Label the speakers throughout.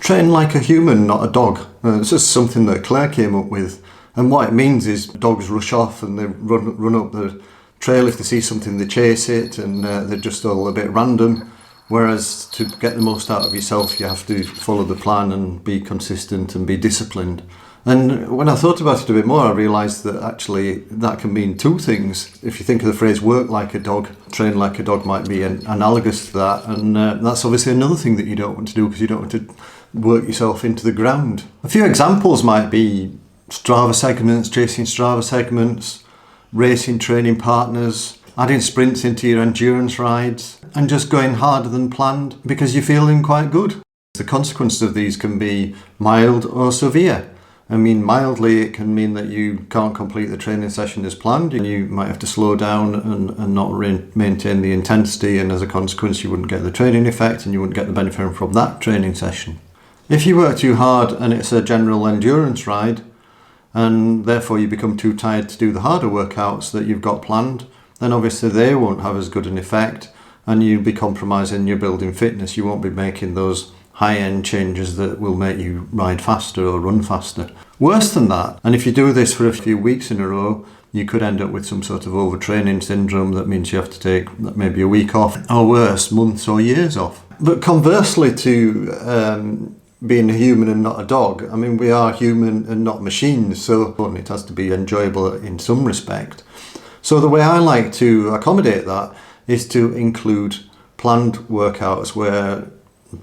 Speaker 1: Train like a human, not a dog. It's just something that Claire came up with. And what it means is dogs rush off and they run up the trail. If they see something, they chase it, and they're just all a bit random. Whereas to get the most out of yourself, you have to follow the plan and be consistent and be disciplined. And when I thought about it a bit more, I realised that actually that can mean two things. If you think of the phrase work like a dog, train like a dog might be analogous to that. And that's obviously another thing that you don't want to do, because you don't want to work yourself into the ground. A few examples might be Strava segments, chasing Strava segments, racing training partners, adding sprints into your endurance rides, and just going harder than planned because you're feeling quite good. The consequences of these can be mild or severe. I mean, mildly, it can mean that you can't complete the training session as planned, and you might have to slow down and not maintain the intensity, and as a consequence, you wouldn't get the training effect and you wouldn't get the benefit from that training session. If you work too hard and it's a general endurance ride, and therefore you become too tired to do the harder workouts that you've got planned, then obviously they won't have as good an effect, and you'll be compromising your building fitness. You won't be making those high-end changes that will make you ride faster or run faster. Worse than that, and if you do this for a few weeks in a row, you could end up with some sort of overtraining syndrome that means you have to take maybe a week off, or worse, months or years off. But conversely to being a human and not a dog, I mean, we are human and not machines, so it has to be enjoyable in some respect. So the way I like to accommodate that is to include planned workouts where,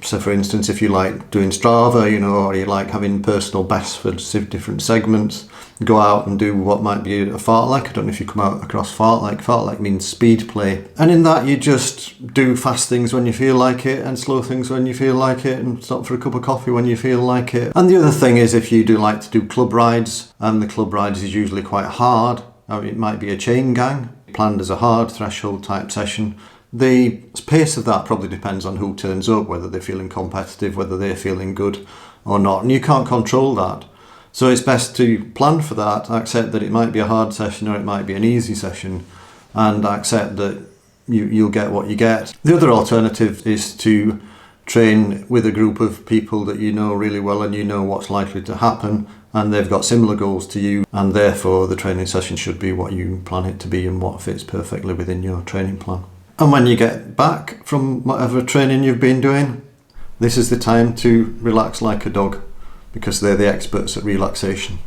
Speaker 1: so for instance, if you like doing Strava, or you like having personal bests for different segments, go out and do what might be a fartlek. I don't know if you come out across fartlek. Fartlek means speed play. And in that, you just do fast things when you feel like it and slow things when you feel like it, and stop for a cup of coffee when you feel like it. And the other thing is, if you do like to do club rides, and the club rides is usually quite hard, it might be a chain gang, planned as a hard threshold type session. The pace of that probably depends on who turns up, whether they're feeling competitive, whether they're feeling good or not, and you can't control that. So it's best to plan for that, accept that it might be a hard session or it might be an easy session, and accept that you'll get what you get. The other alternative is to train with a group of people that you know really well and you know what's likely to happen, and they've got similar goals to you, and therefore the training session should be what you plan it to be and what fits perfectly within your training plan. And when you get back from whatever training you've been doing, this is the time to relax like a dog, because they're the experts at relaxation.